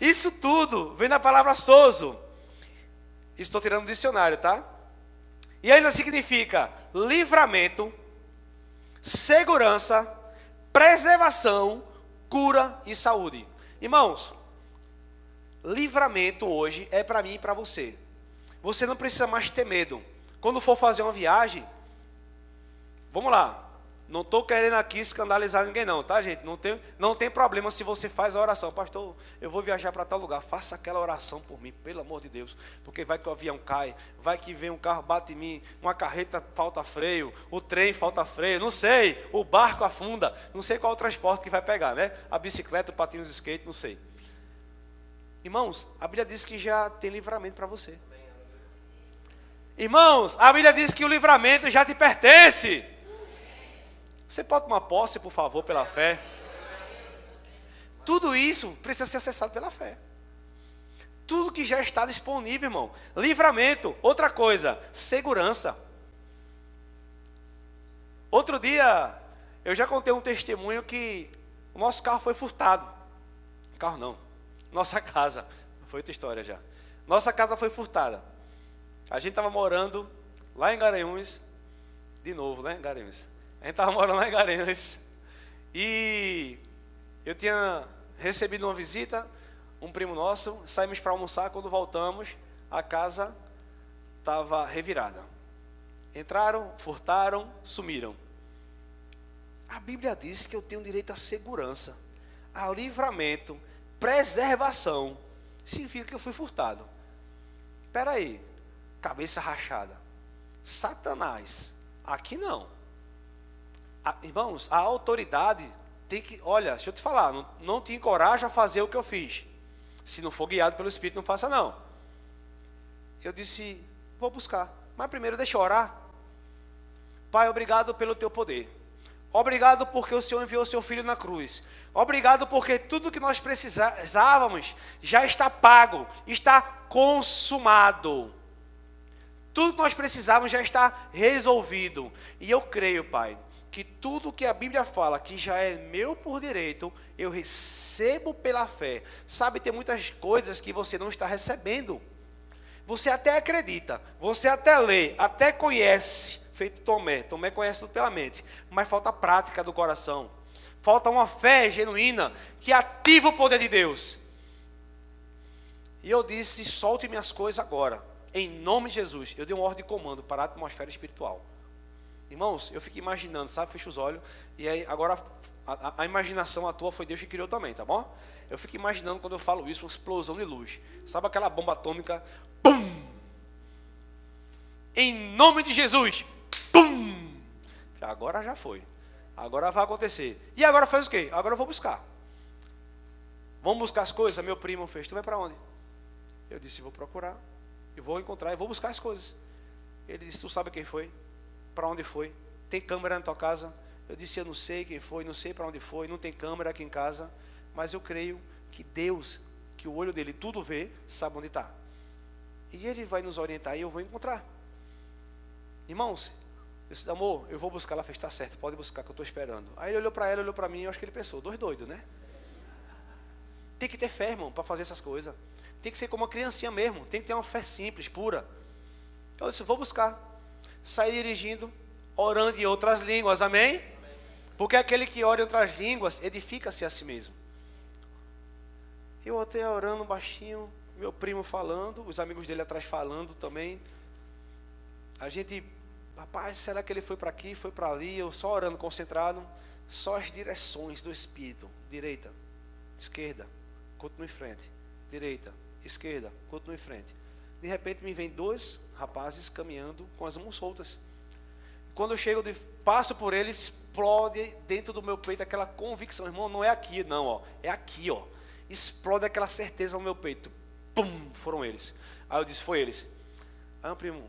Isso tudo vem da palavra sozo. Estou tirando do dicionário, tá? E ainda significa livramento, segurança, preservação, cura e saúde. Irmãos, livramento hoje é para mim e para você. Você não precisa mais ter medo. Quando for fazer uma viagem, vamos lá. Não estou querendo aqui escandalizar ninguém não, tá, gente? Não tem problema se você faz a oração. Pastor, eu vou viajar para tal lugar. Faça aquela oração por mim, pelo amor de Deus. Porque vai que o avião cai, vai que vem um carro, bate em mim, uma carreta falta freio, o trem falta freio, não sei, o barco afunda, não sei qual o transporte que vai pegar, né? A bicicleta, o patins de skate, não sei. Irmãos, a Bíblia diz que já tem livramento para você. Irmãos, a Bíblia diz que o livramento já te pertence. Você pode tomar posse, por favor, pela fé? Tudo isso precisa ser acessado pela fé. Tudo que já está disponível, irmão. Livramento. Outra coisa, segurança. Outro dia, eu já contei um testemunho que o nosso carro foi furtado. Carro não. Nossa casa. Foi outra história já. Nossa casa foi furtada. A gente estava morando lá em Garanhuns. De novo, né, Garanhuns? A gente estava morando lá em Garanhuns. E eu tinha recebido uma visita, um primo nosso. Saímos para almoçar. Quando voltamos, a casa estava revirada. Entraram, furtaram, sumiram. A Bíblia diz que eu tenho direito à segurança, a livramento, preservação. Significa que eu fui furtado. Espera aí. Cabeça rachada. Satanás. Aqui não. Irmãos, a autoridade tem que... Olha, deixa eu te falar. Não te encoraja a fazer o que eu fiz. Se não for guiado pelo Espírito, não faça não. Eu disse, vou buscar. Mas primeiro deixa eu orar. Pai, obrigado pelo teu poder. Obrigado porque o Senhor enviou o seu Filho na cruz. Obrigado porque tudo que nós precisávamos já está pago. Está consumado. Tudo que nós precisávamos já está resolvido. E eu creio, Pai, que tudo que a Bíblia fala, que já é meu por direito, eu recebo pela fé. Sabe, tem muitas coisas que você não está recebendo. Você até acredita, você até lê, até conhece, feito Tomé. Tomé conhece tudo pela mente, mas falta prática do coração. Falta uma fé genuína que ativa o poder de Deus. E eu disse, solte minhas coisas agora. Em nome de Jesus, eu dei uma ordem de comando para a atmosfera espiritual. Irmãos, eu fico imaginando, sabe? Fecha os olhos. E aí, agora, a imaginação à toa foi Deus que criou também, tá bom? Eu fico imaginando quando eu falo isso, uma explosão de luz. Sabe aquela bomba atômica? Pum! Em nome de Jesus! Pum! Agora já foi. Agora vai acontecer. E agora faz o quê? Agora eu vou buscar. Vamos buscar as coisas? Meu primo fez. Tu vai para onde? Eu disse, vou procurar. Eu vou encontrar, eu vou buscar as coisas. Ele disse, tu sabe quem foi? Para onde foi? Tem câmera na tua casa? Eu disse, eu não sei quem foi, não sei para onde foi, não tem câmera aqui em casa, mas eu creio que Deus, que o olho dele tudo vê, sabe onde está. E ele vai nos orientar e eu vou encontrar. Irmãos, eu disse, amor, eu vou buscar. Ela fez, tá certo, pode buscar que eu estou esperando. Aí ele olhou para ela, olhou para mim, eu acho que ele pensou, dois doidos, né? Tem que ter fé, irmão, para fazer essas coisas. Tem que ser como uma criancinha mesmo. Tem que ter uma fé simples, pura. Eu disse, vou buscar. Saí dirigindo, orando em outras línguas, amém? Porque aquele que ora em outras línguas, edifica-se a si mesmo. Eu até orando baixinho, meu primo falando, os amigos dele atrás falando também. A gente, rapaz, será que ele foi para aqui, foi para ali? Eu só orando, concentrado. Só as direções do Espírito. Direita, esquerda, continua em frente. Direita, esquerda, continua em frente. De repente me vem 2 rapazes caminhando com as mãos soltas. Quando eu chego, passo por ele, explode dentro do meu peito aquela convicção. Irmão, não é aqui não, ó, é aqui, ó. Explode aquela certeza no meu peito. Pum, foram eles. Aí eu disse, foi eles. Aí meu primo,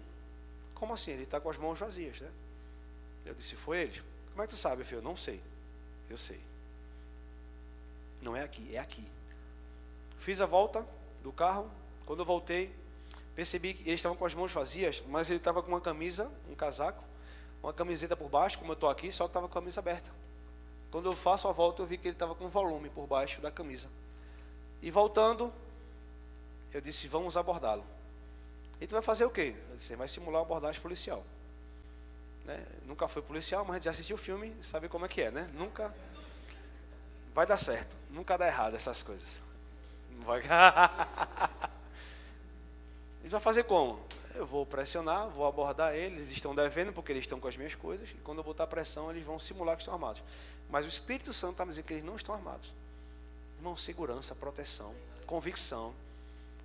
como assim? Ele está com as mãos vazias, né? Eu disse, foi eles. Como é que tu sabe, filho? Eu não sei. Eu sei. Não é aqui, é aqui. Fiz a volta do carro. Quando eu voltei, percebi que eles estavam com as mãos vazias, mas ele estava com uma camisa, um casaco, uma camiseta por baixo, como eu estou aqui, só que estava com a camisa aberta. Quando eu faço a volta, eu vi que ele estava com volume por baixo da camisa. E voltando, eu disse, vamos abordá-lo. E tu vai fazer o quê? Eu disse, vai simular uma abordagem policial. Né? Nunca foi policial, mas já assistiu o filme, sabe como é que é, né? Nunca vai dar certo, nunca dá errado essas coisas. Não vai. Eles vão fazer como? Eu vou pressionar, vou abordar eles, eles estão devendo porque eles estão com as minhas coisas, e quando eu botar pressão, eles vão simular que estão armados. Mas o Espírito Santo está me dizendo que eles não estão armados. Irmão, segurança, proteção, convicção,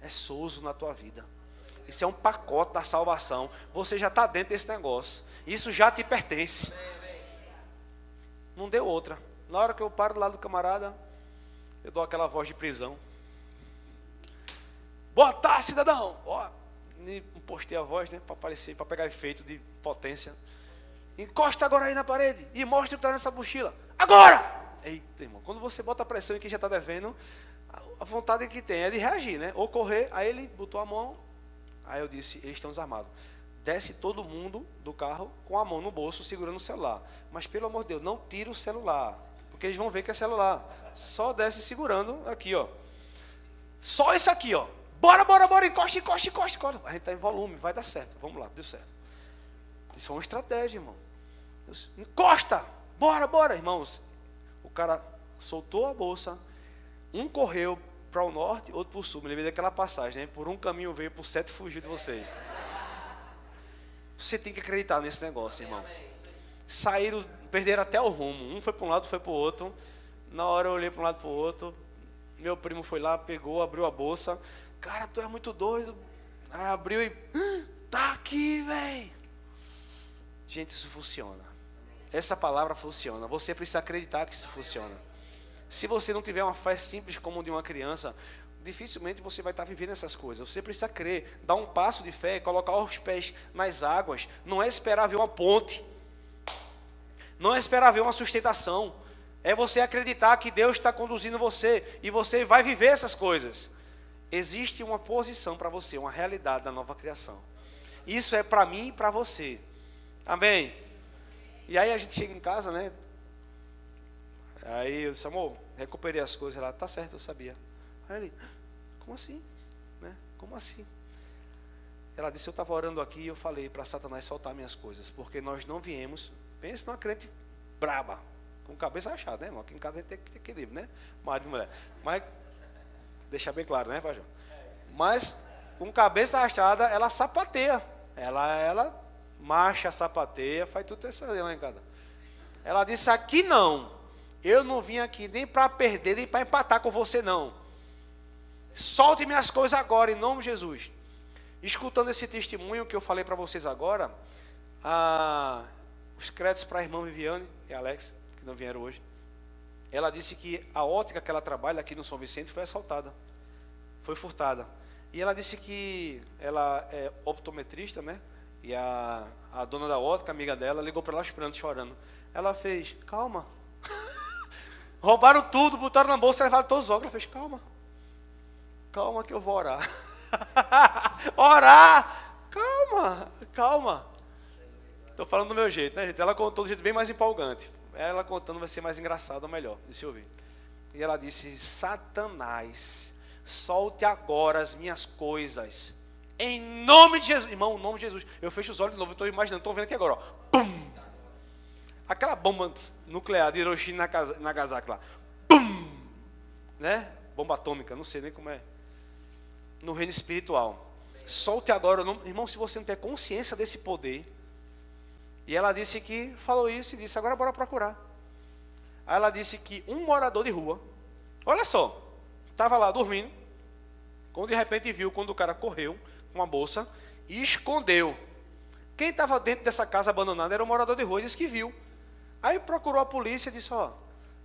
é souzo na tua vida. Isso é um pacote da salvação. Você já está dentro desse negócio. Isso já te pertence. Não deu outra. Na hora que eu paro do lado do camarada, eu dou aquela voz de prisão. Boa tarde, cidadão. Ó, postei a voz, né, para aparecer, para pegar efeito de potência. Encosta agora aí na parede e mostra o que está nessa mochila. Agora! Eita, irmão, quando você bota a pressão em quem já está devendo, a vontade que tem é de reagir, né? Ou correr. Aí ele botou a mão. Aí eu disse, eles estão desarmados. Desce todo mundo do carro com a mão no bolso, segurando o celular. Mas pelo amor de Deus, não tira o celular, porque eles vão ver que é celular. Só desce segurando aqui, ó. Só isso aqui, ó. Bora, encosta. A gente está em volume, vai dar certo. Vamos lá, deu certo. Isso é uma estratégia, irmão. Encosta, bora, irmãos. O cara soltou a bolsa, um correu para o norte, outro para o sul. Me lembrei daquela passagem, né? Por um caminho veio, por 7 fugiu de vocês. Você tem que acreditar nesse negócio, irmão. Saíram, perderam até o rumo. Um foi para um lado, foi para o outro. Na hora eu olhei para um lado e para o outro. Meu primo foi lá, pegou, abriu a bolsa. Cara, tu é muito doido. Aí abriu e... tá aqui, velho. Gente, isso funciona. Essa palavra funciona. Você precisa acreditar que isso funciona. Se você não tiver uma fé simples como de uma criança, dificilmente você vai estar vivendo essas coisas. Você precisa crer, dar um passo de fé, colocar os pés nas águas. Não é esperar ver uma ponte. Não é esperar ver uma sustentação. É você acreditar que Deus está conduzindo você e você vai viver essas coisas. Existe uma posição para você, uma realidade da nova criação. Isso é para mim e para você. Amém? E aí a gente chega em casa, né? Aí eu disse, amor, recuperei as coisas. Ela, tá certo, eu sabia. Aí ele, como assim? Né? Como assim? Ela disse, eu estava orando aqui e eu falei para Satanás soltar minhas coisas, porque nós não viemos, pensa numa crente braba, com cabeça rachada, né, irmão? Aqui em casa a gente tem que ter equilíbrio, né? Marido e mulher. Mas, deixar bem claro, né, Pajão? Mas, com cabeça rachada, ela sapateia. Ela marcha, sapateia, faz tudo isso lá em casa. Ela disse, aqui não. Eu não vim aqui nem para perder, nem para empatar com você, não. Solte minhas coisas agora, em nome de Jesus. Escutando esse testemunho que eu falei para vocês agora, os créditos para a irmã Viviane e Alex, que não vieram hoje, ela disse que a ótica que ela trabalha aqui no São Vicente foi assaltada, foi furtada. E ela disse que ela é optometrista, né? E a dona da ótica, amiga dela, ligou para ela esperando, chorando. Ela fez, calma. Roubaram tudo, botaram na bolsa, levaram todos os óculos. Ela fez, calma que eu vou orar. Orar! Calma. Estou falando do meu jeito, né, gente? Ela contou do jeito bem mais empolgante. Ela contando vai ser mais engraçado ou melhor. Deixa eu ouvir. E ela disse, Satanás, solte agora as minhas coisas, Em nome de Jesus. Irmão, em nome de Jesus. Eu fecho os olhos de novo, estou imaginando, estou vendo aqui agora. Ó. Pum! Aquela bomba nuclear de Hiroshima e Nagasaki lá. Pum! Né? Bomba atômica, não sei nem como é. No reino espiritual. Solte agora. Irmão, se você não tem consciência desse poder. E ela disse que, falou isso e disse, agora bora procurar. Aí ela disse que um morador de rua, olha só, estava lá dormindo, quando de repente viu, quando o cara correu com uma bolsa e escondeu. Quem estava dentro dessa casa abandonada era um morador de rua, e disse que viu. Aí procurou a polícia e disse, ó,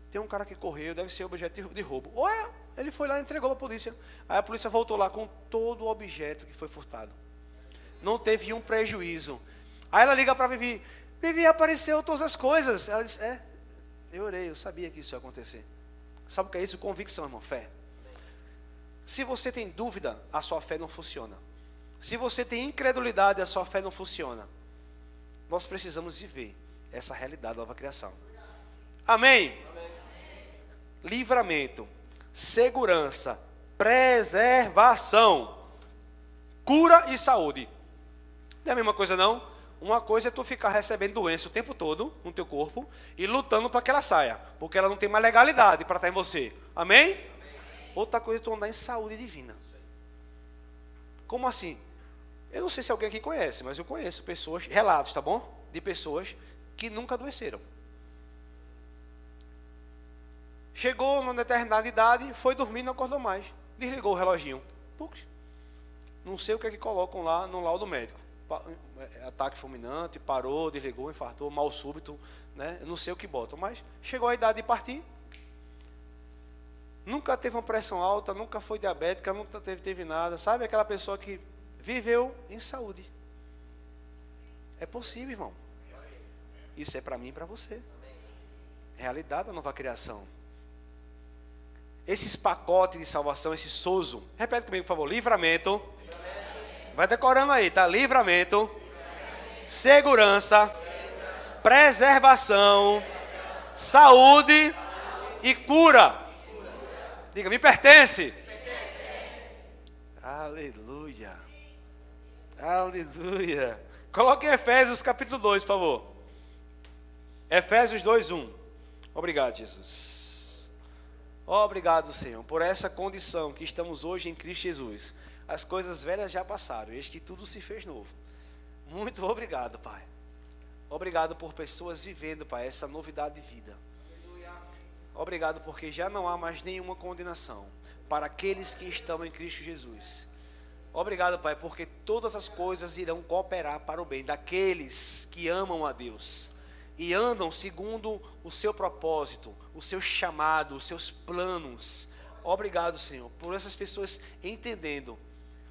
tem um cara que correu, deve ser objeto de roubo. Ué, ele foi lá e entregou para a polícia. Aí a polícia voltou lá com todo o objeto que foi furtado. Não teve um prejuízo. Aí ela liga para Vivi. Vivi, apareceu todas as coisas. Ela disse, eu orei, eu sabia que isso ia acontecer. Sabe o que é isso? Convicção, irmão, fé. Se você tem dúvida, a sua fé não funciona. Se você tem incredulidade, a sua fé não funciona. Nós precisamos viver essa realidade da nova criação. Amém? Amém. Livramento, segurança, preservação, cura e saúde. Não é a mesma coisa não? Uma coisa é tu ficar recebendo doença o tempo todo no teu corpo e lutando para que ela saia, porque ela não tem mais legalidade para estar em você. Amém? Amém. Outra coisa é tu andar em saúde divina. Como assim? Eu não sei se alguém aqui conhece, mas eu conheço pessoas, relatos, tá bom? De pessoas que nunca adoeceram. Chegou numa determinada idade, foi dormir e não acordou mais. Desligou o reloginho. Pux. Não sei o que é que colocam lá no laudo médico. Ataque fulminante, parou, desligou, infartou, mal súbito, né? Eu não sei o que botam, mas chegou a idade de partir. Nunca teve uma pressão alta, nunca foi diabética, nunca teve nada. Sabe aquela pessoa que viveu em saúde? É possível, irmão. Isso é para mim e para você. Realidade da nova criação. Esses pacotes de salvação, esse sozo. Repete comigo, por favor. Livramento. Vai decorando aí, tá? Livramento. Segurança. Preservação. Saúde. E cura. Diga, me pertence. Aleluia. Aleluia. Coloque em Efésios capítulo 2, por favor. Efésios 2:1. Obrigado, Jesus. Obrigado, Senhor, por essa condição que estamos hoje em Cristo Jesus. As coisas velhas já passaram, eis que tudo se fez novo. Muito obrigado, Pai. Obrigado por pessoas vivendo, Pai, essa novidade de vida. Obrigado porque já não há mais nenhuma condenação para aqueles que estão em Cristo Jesus. Obrigado, Pai, porque todas as coisas irão cooperar para o bem daqueles que amam a Deus e andam segundo o seu propósito, o seu chamado, os seus planos. Obrigado, Senhor, por essas pessoas entendendo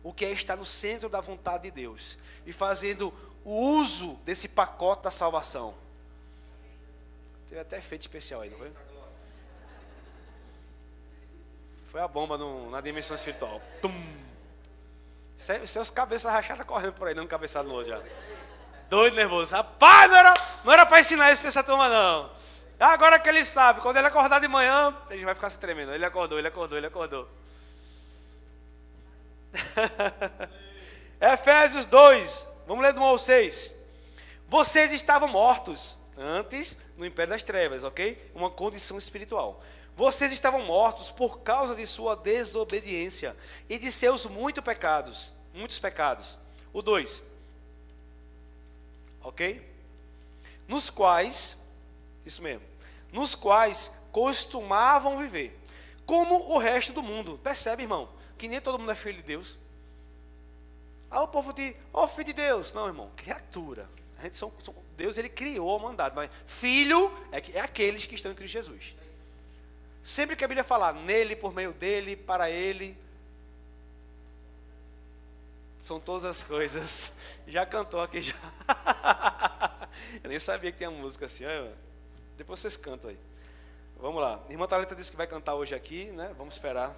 o que é estar no centro da vontade de Deus e fazendo o uso desse pacote da salvação. Teve até efeito especial aí, não foi? Foi a bomba na dimensão espiritual. Tum! Seus cabeças rachadas correndo por aí, dando cabeçada no outro já. Doido, nervoso. Rapaz, não era para ensinar isso para essa turma, não. Agora que ele sabe, quando ele acordar de manhã, ele vai ficar se tremendo. Ele acordou. Efésios 2, vamos ler do 1 ao 6. Vocês estavam mortos antes no império das trevas, ok? Uma condição espiritual. Vocês estavam mortos por causa de sua desobediência e de seus muitos pecados. O 2. Ok? Nos quais costumavam viver, como o resto do mundo. Percebe, irmão, que nem todo mundo é filho de Deus. O povo diz, filho de Deus. Não, irmão, criatura. Deus, ele criou a humanidade, mas filho é aqueles que estão em Cristo Jesus. Sempre que a Bíblia fala nele, por meio dele, para ele, são todas as coisas. Já cantou aqui já. Eu nem sabia que tinha música assim. Depois vocês cantam aí. Vamos lá. Irmã Thalita disse que vai cantar hoje aqui, né? Vamos esperar.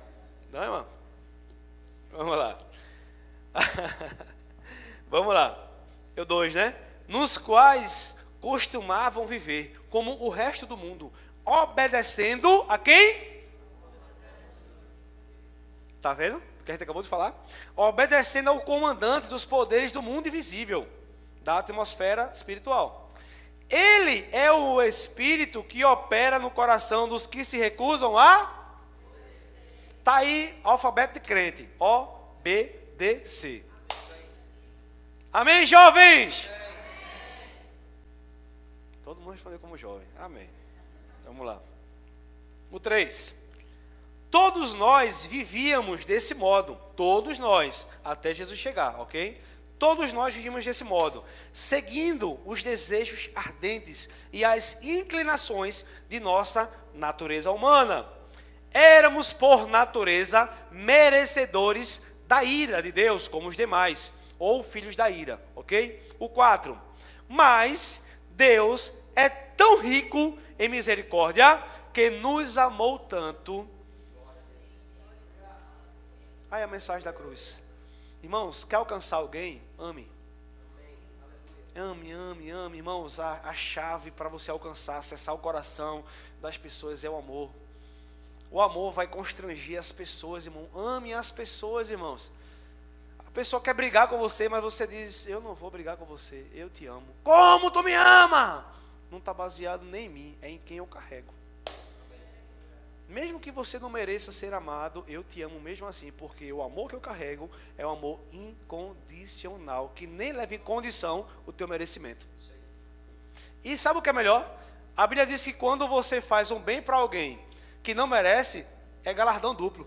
Não, irmã? Vamos lá. Vamos lá. Eu 2, né? Nos quais costumavam viver, como o resto do mundo, obedecendo a quem? Tá vendo? que a gente acabou de falar, obedecendo ao comandante dos poderes do mundo invisível, da atmosfera espiritual. Ele é o Espírito que opera no coração dos que se recusam a... Está aí, alfabeto de crente, O-B-D-C. Amém, jovens? Todo mundo respondeu como jovem. Amém. Vamos lá. O 3. Todos nós vivíamos desse modo. Todos nós. Até Jesus chegar, ok? Todos nós vivíamos desse modo. Seguindo os desejos ardentes e as inclinações de nossa natureza humana. Éramos, por natureza, merecedores da ira de Deus, como os demais. Ou filhos da ira, ok? O 4. Mas Deus é tão rico em misericórdia que nos amou tanto. Aí a mensagem da cruz. Irmãos, quer alcançar alguém? Ame. Ame, ame, ame. Irmãos, a chave para você alcançar, acessar o coração das pessoas é o amor. O amor vai constranger as pessoas, irmão. Ame as pessoas, irmãos. A pessoa quer brigar com você, mas você diz, eu não vou brigar com você, eu te amo. Como tu me ama? Não está baseado nem em mim, é em quem eu carrego. Mesmo que você não mereça ser amado, eu te amo mesmo assim, porque o amor que eu carrego é um amor incondicional, que nem leva em condição o teu merecimento. E sabe o que é melhor? A Bíblia diz que quando você faz um bem para alguém que não merece, é galardão duplo.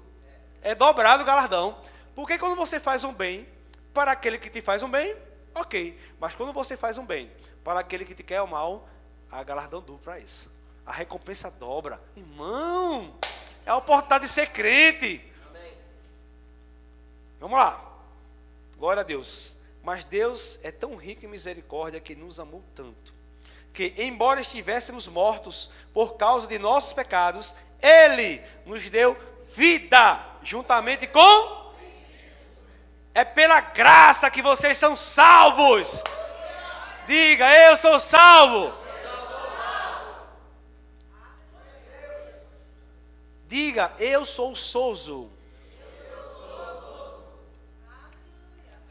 É dobrado o galardão. Porque quando você faz um bem para aquele que te faz um bem, ok. Mas quando você faz um bem para aquele que te quer o mal, há galardão duplo para isso. A recompensa dobra. Irmão, é a oportunidade de ser crente. Amém. Vamos lá. Glória a Deus. Mas Deus é tão rico em misericórdia que nos amou tanto, que embora estivéssemos mortos por causa de nossos pecados, Ele nos deu vida juntamente com... É pela graça que vocês são salvos. Diga, eu sou salvo. Diga, eu sou sozo.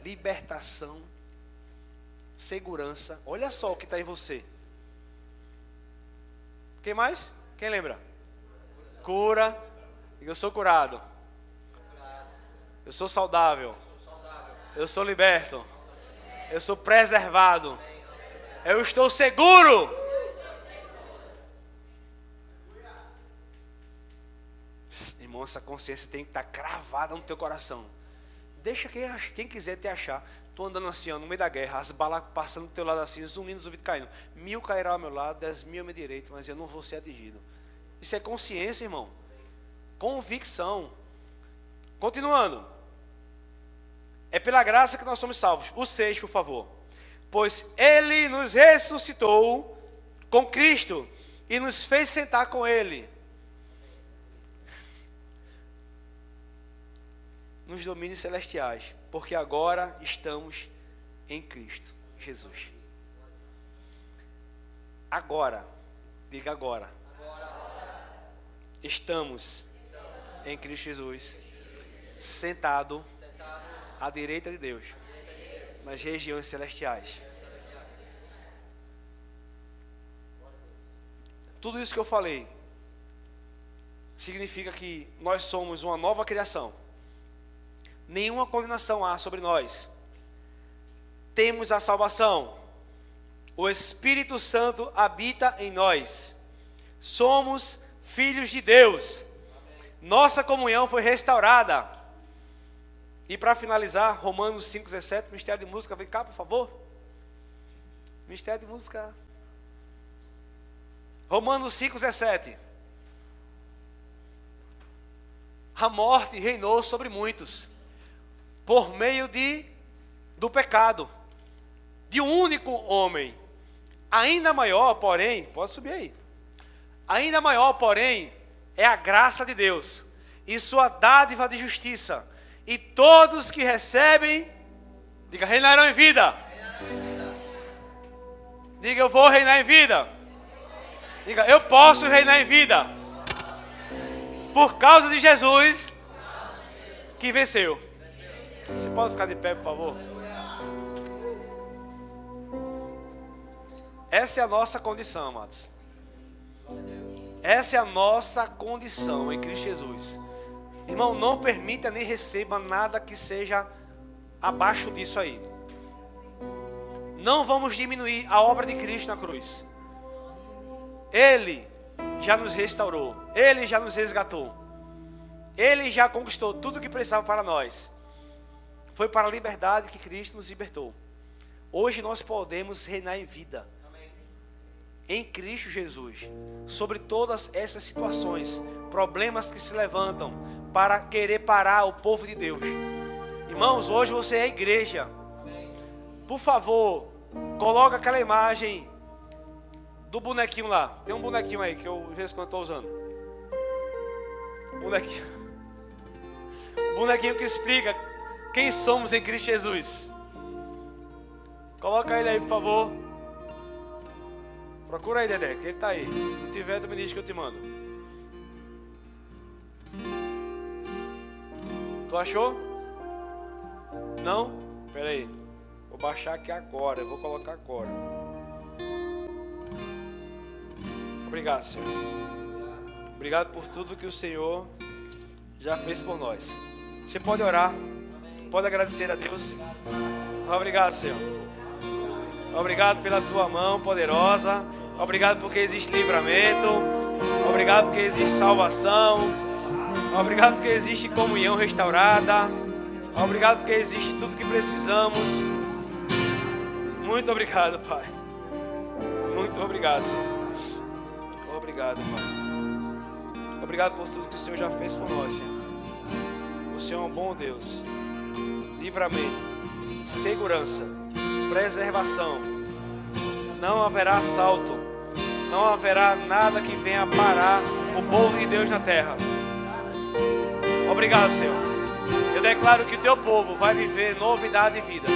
Libertação, segurança. Olha só o que está em você. Quem mais? Quem lembra? Cura. Eu sou curado. Eu sou saudável. Eu sou liberto. Eu sou preservado. Eu estou seguro. Irmão, essa consciência tem que estar cravada no teu coração. Deixa quem quiser te achar. Estou andando assim, ó, no meio da guerra, as balas passando do teu lado assim, zunindo, os ouvidos caindo. 1000 cairá ao meu lado, 10.000 ao meu direito, mas eu não vou ser atingido. Isso é consciência, irmão. Convicção. Continuando. É pela graça que nós somos salvos. O 6, por favor. Pois Ele nos ressuscitou com Cristo e nos fez sentar com Ele nos domínios celestiais, porque agora estamos em Cristo Jesus. Agora, diga agora. Estamos em Cristo Jesus, sentado à direita de Deus, nas regiões celestiais. Tudo isso que eu falei significa que nós somos uma nova criação. Nenhuma condenação há sobre nós. Temos a salvação. O Espírito Santo habita em nós. Somos filhos de Deus. Nossa comunhão foi restaurada. E para finalizar, Romanos 5,17, Ministério de Música, vem cá, por favor. Ministério de Música. Romanos 5,17. A morte reinou sobre muitos, por meio do pecado, de um único homem. Ainda maior, porém, pode subir aí. Ainda maior, porém, é a graça de Deus e sua dádiva de justiça. E todos que recebem, diga, reinarão em vida. Diga, eu vou reinar em vida. Diga, eu posso reinar em vida. Por causa de Jesus, que venceu. Você pode ficar de pé, por favor? Essa é a nossa condição, amados. Essa é a nossa condição em Cristo Jesus. Irmão, não permita nem receba nada que seja abaixo disso aí. Não vamos diminuir a obra de Cristo na cruz. Ele já nos restaurou. Ele já nos resgatou. Ele já conquistou tudo o que precisava para nós. Foi para a liberdade que Cristo nos libertou. Hoje nós podemos reinar em vida. Em Cristo Jesus. Sobre todas essas situações, problemas que se levantam para querer parar o povo de Deus. Irmãos, hoje você é a igreja. Por favor, coloca aquela imagem do bonequinho lá. Tem um bonequinho aí que eu de vez em quando estou usando. Bonequinho. O bonequinho que explica quem somos em Cristo Jesus. Coloca ele aí, por favor. Procura aí, Dedé, que ele está aí. Se não tiver, tu me diz que eu te mando. Tu achou? Não? Espera aí. Vou baixar aqui agora. Eu vou colocar agora. Obrigado, Senhor. Obrigado por tudo que o Senhor já fez por nós. Você pode orar. Pode agradecer a Deus. Obrigado, Senhor. Obrigado pela tua mão poderosa. Obrigado porque existe livramento. Obrigado porque existe salvação. Obrigado porque existe comunhão restaurada. Obrigado porque existe tudo que precisamos. Muito obrigado, Pai. Muito obrigado, Senhor. Obrigado, Pai. Obrigado por tudo que o Senhor já fez por nós, Senhor. O Senhor é um bom Deus. Livramento, segurança, preservação. Não haverá assalto. Não haverá nada que venha parar o povo de Deus na terra. Obrigado, Senhor. Eu declaro que o teu povo vai viver novidade de vida.